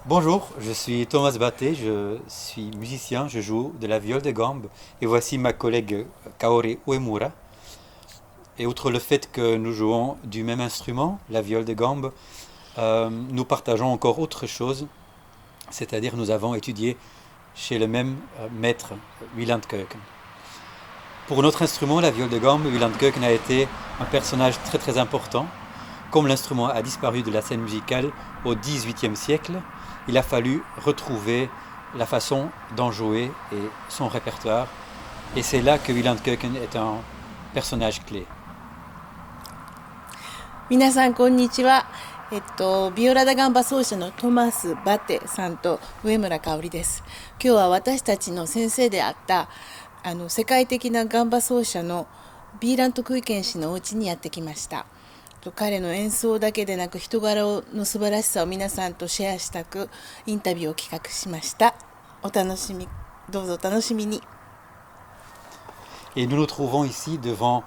Bonjour, je suis Thomas Batté, je suis musicien, je joue de la viole de gambe et voici ma collègue Kaori Uemura. Et outre le fait que nous jouons du même instrument, la viole de gambe, nous partageons encore autre chose, c'est-à-dire nous avons étudié chez le même maître, Wieland Keuken. Pour notre instrument, la viole de gambe, Wieland Keuken a été un personnage très très important. Comme l'instrument a disparu de la scène musicale au XVIIIe siècle, il a fallu retrouver la façon d'en jouer et son répertoire. Et c'est là que Wieland Keuken est un personnage clé. 皆さんこんにちは。ビオラダガンバ奏者のトマス・バテさんと上村香織です。今日は私たちの先生であった世界的なガンバ奏者のビーラント・クイケン氏のお家にやってきました。彼の演奏だけでなく人柄の素晴らしさを皆さんとシェアしたくインタビューを企画しました。お楽しみ、どうぞお楽しみに。Et nous nous trouvons ici devant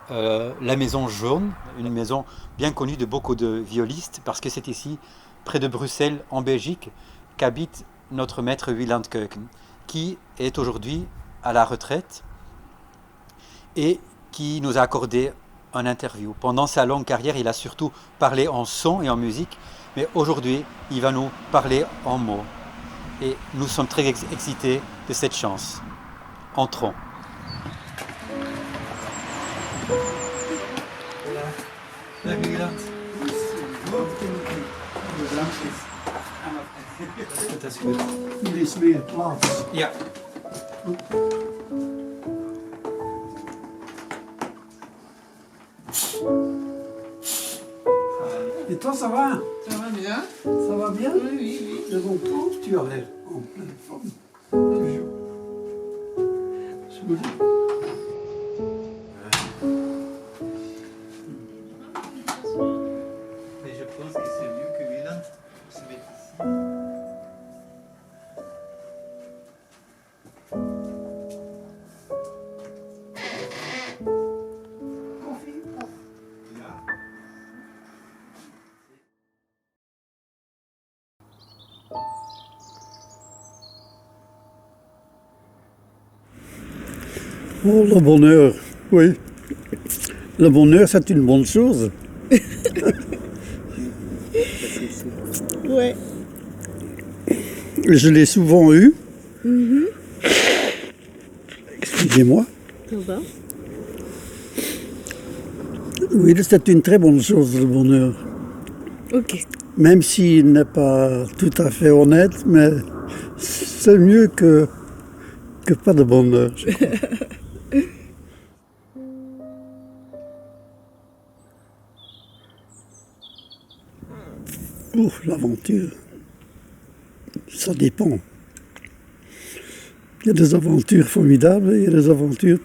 la maison jaune, une maison bien connue de beaucoup de violistes, parce que c'est ici, près de Bruxelles, en Belgique, qu'habite notre maître Wieland Keuken, qui est aujourd'hui à la retraite et qui nous a accordé un interview. Pendant sa longue carrière, il a surtout parlé en son et en musique, mais aujourd'hui, il va nous parler en mots. Et nous sommes très excités de cette chance. Entrons. Dag Wieland. Dat is goed. Er is meer plaats. Ja. Et toi, ça va? Ça va bien? Ça va bien? Oui, oui, oui. Je retrouve, tu as l'air en pleine forme. Toujours. Soulé. Mais je pense que c'est mieux que Wieland se mette ici. Oh, le bonheur, oui. Le bonheur, c'est une bonne chose. Ouais. Je l'ai souvent eu. Excusez-moi. Ça va? Oui, c'est une très bonne chose, le bonheur. Ok. Même s'il n'est pas tout à fait honnête, mais c'est mieux que pas de bonheur, je crois. Ouf, l'aventure, ça dépend. Il y a des aventures formidables, il y a des aventures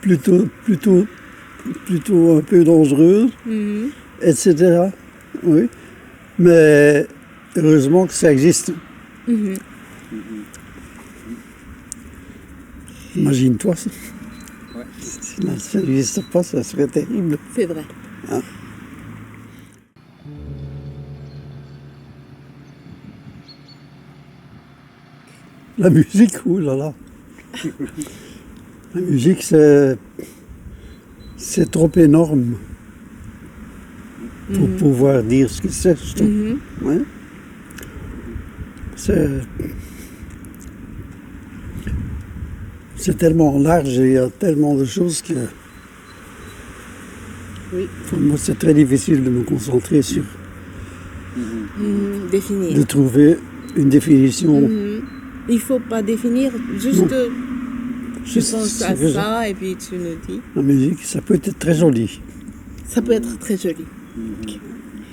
plutôt un peu dangereuses, etc. Oui, mais heureusement que ça existe. Imagine-toi ça. Ouais. Si ça n'existe pas, ça serait terrible. C'est vrai. La musique, oh là là. La musique, c'est trop énorme pour pouvoir dire ce que c'est. Je trouve. Ouais. C'est tellement large et il y a tellement de choses que Oui. pour moi c'est très difficile de me concentrer sur, Définir. de trouver une définition. Il faut pas définir, juste tu Je- penses à je- ça et puis tu nous dis. La musique, ça peut être très joli. Ça peut être très joli.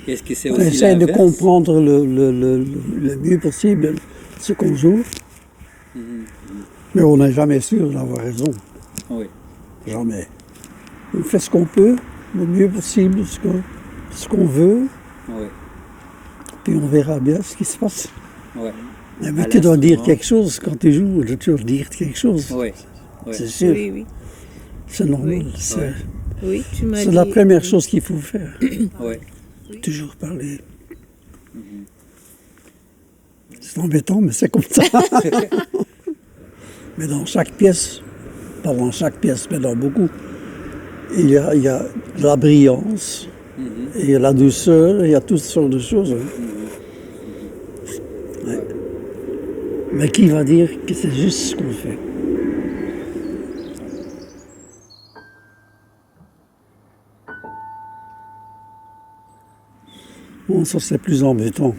Est-ce que c'est On aussi essaie de l'inverse? comprendre le mieux possible ce qu'on joue, mais on n'est jamais sûr d'avoir raison. Oui. Jamais. On fait ce qu'on peut, le mieux possible, ce qu'on veut, Oui. puis on verra bien ce qui se passe. Ouais. Mais À tu dois dire l'instrument. quelque chose quand tu joues, tu dois toujours dire quelque chose. Oui. Oui. C'est sûr, Oui, oui. c'est normal. Oui. C'est Oui, tu m'as c'est dit. la première chose qu'il faut faire. Oui. Toujours parler. C'est embêtant, mais c'est comme ça. Mais dans chaque pièce, pas dans chaque pièce, mais dans beaucoup, il y a de la brillance, et il y a la douceur, il y a toutes sortes de choses. Hein. Ouais. Mais qui va dire que c'est juste ce qu'on fait? Bon, ça c'est plus embêtant.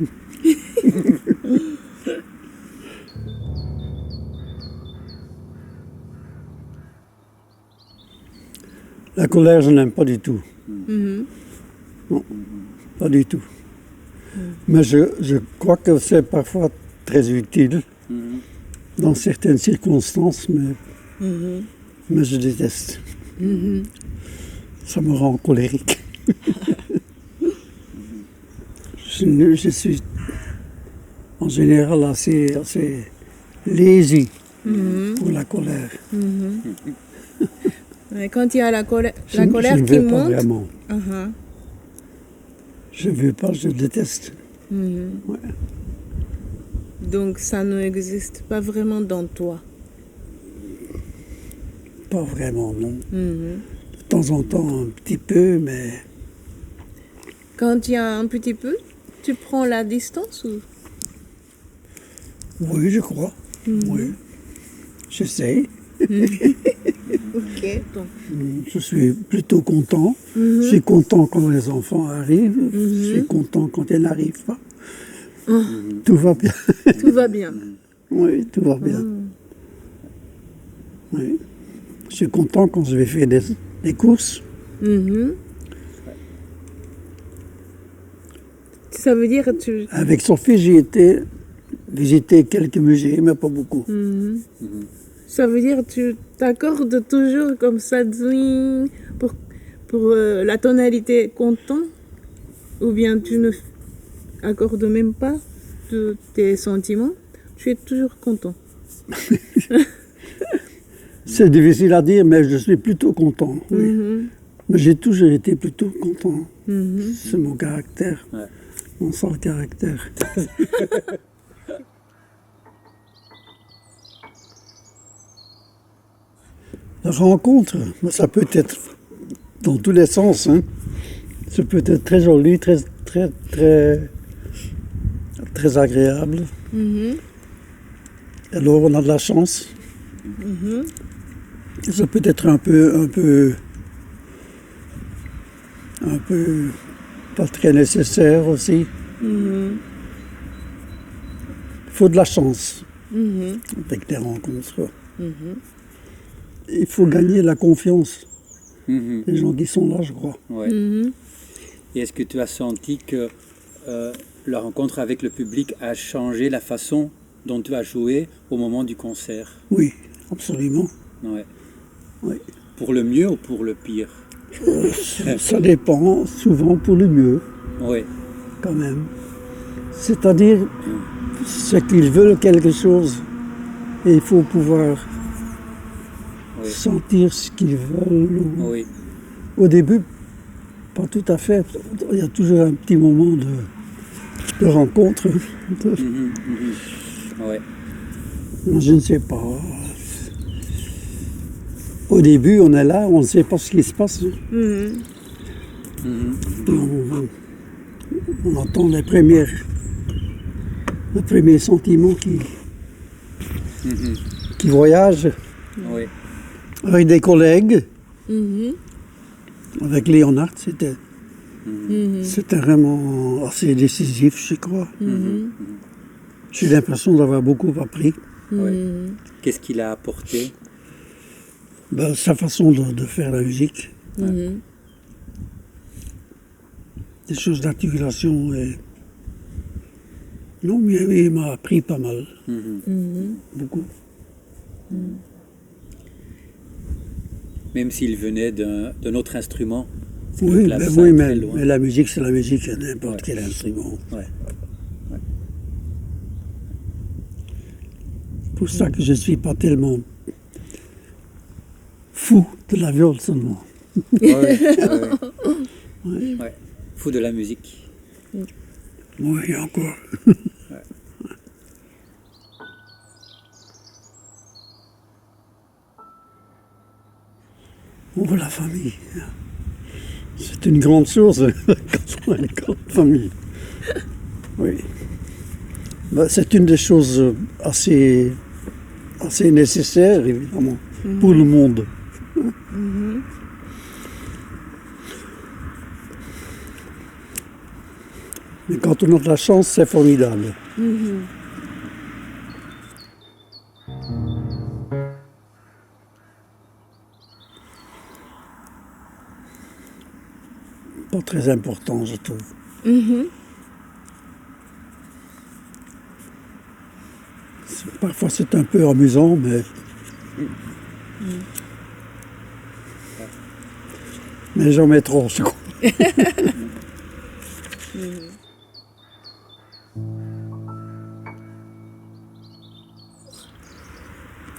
La colère, je n'aime pas du tout. Non, pas du tout. Mais je crois que c'est parfois très utile dans certaines circonstances, mais je déteste. Ça me rend colérique. Je suis en général assez lazy pour la colère. Ouais, quand il y a la colère Je ne qui veux pas monte, vraiment. Je ne veux pas, je déteste. Ouais. donc ça n'existe pas vraiment dans toi. Pas vraiment, non. De temps en temps, un petit peu, mais Quand il y a un petit peu, tu prends la distance ou... oui, je crois. Oui. J'essaie. Ok. Donc, Je suis plutôt content. Je suis content quand les enfants arrivent. Je suis content quand ils n'arrivent pas. Tout va bien. tout va bien. Oui, tout va bien. Oui. Je suis content quand je vais faire des courses. Ça veut dire que tu... Avec Sophie, j'ai été visiter quelques musées, mais pas beaucoup. Ça veut dire que tu t'accordes toujours comme ça zwing, pour la tonalité content, ou bien tu ne accordes même pas de tes sentiments, tu es toujours content. C'est difficile à dire, mais je suis plutôt content. Oui. Mais j'ai toujours été plutôt content. C'est mon caractère, mon sale caractère. La rencontre, ça peut être dans tous les sens. Hein. Ça peut être très joli, très agréable. Alors on a de la chance. Ça peut être un peu pas très nécessaire aussi. Il faut de la chance avec des rencontres. Il faut gagner la confiance des gens qui sont là, je crois. Ouais. Et est-ce que tu as senti que la rencontre avec le public a changé la façon dont tu as joué au moment du concert? Oui, absolument. Ouais. Oui. Pour le mieux ou pour le pire? Ça dépend, souvent pour le mieux, Oui. quand même. C'est-à-dire, c'est qu'ils veulent quelque chose et il faut pouvoir sentir ce qu'ils veulent. Oui. Au début, pas tout à fait. Il y a toujours un petit moment de rencontre. Ouais. Je ne sais pas. Au début, on est là, on ne sait pas ce qui se passe. On entend les premiers sentiments qui voyagent. Oui. Avec des collègues, avec Léonard, c'était vraiment assez décisif, je crois. J'ai l'impression d'avoir beaucoup appris. Ouais. Qu'est-ce qu'il a apporté? Ben, sa façon de faire la musique. Des choses d'articulation. Et... Non, mais il m'a appris pas mal. Beaucoup. Même s'il venait d'un autre instrument. Oui, mais la musique, c'est la musique, n'importe quel instrument. Ouais. C'est pour ça que je ne suis pas tellement fou de la viole seulement. Fou de la musique. Oui, encore. Oh, la famille. C'est une grande chose quand on a une grande famille. Oui. Ben, c'est une des choses assez nécessaires, évidemment, pour le monde. Mais quand on a de la chance, c'est formidable. Pas très important, je trouve. Parfois c'est un peu amusant, mais jamais trop, je crois.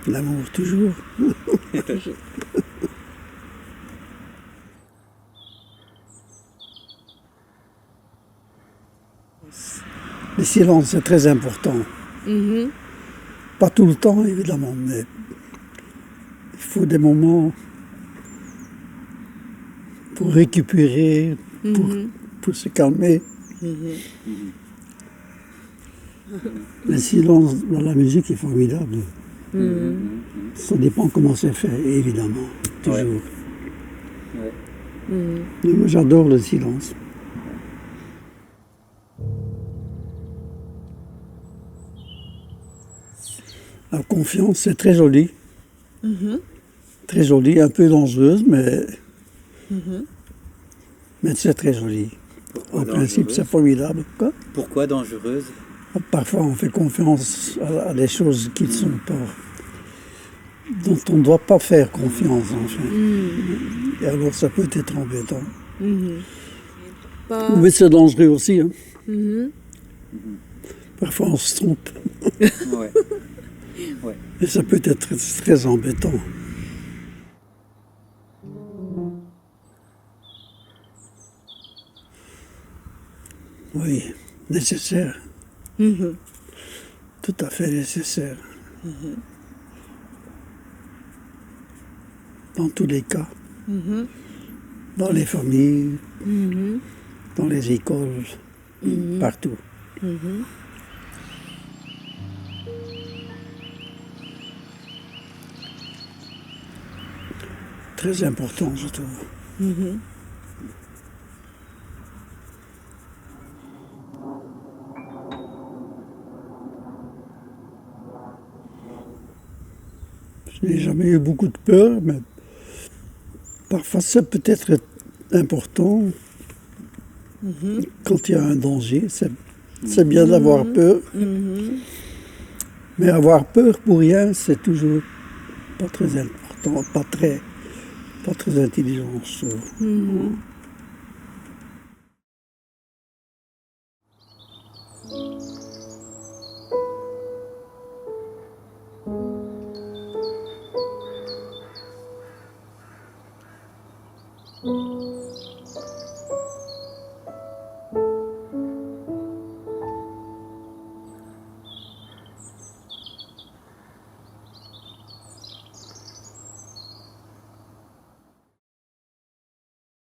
L'amour toujours. Le silence, c'est très important. Pas tout le temps, évidemment, mais il faut des moments pour récupérer, pour se calmer. Le silence dans la musique est formidable. Ça dépend comment c'est fait, évidemment, toujours. Mais moi, j'adore le silence. La confiance, c'est très joli. Très joli, un peu dangereuse, mais c'est très joli. En principe, c'est formidable. Quoi? Pourquoi dangereuse? Parfois, on fait confiance à des choses qui ne sont pas... dont on ne doit pas faire confiance, enfin. Et alors, ça peut être embêtant. Mais c'est dangereux aussi. Hein. Parfois, on se trompe. Et ça peut être très embêtant. Oui, nécessaire. Tout à fait nécessaire. Dans tous les cas. Dans les familles, dans les écoles, partout. Très important, je trouve. Je n'ai jamais eu beaucoup de peur, mais parfois ça peut être important. Quand il y a un danger, c'est bien d'avoir peur. Mais avoir peur pour rien, c'est toujours pas très important, pas très intelligent, je trouve.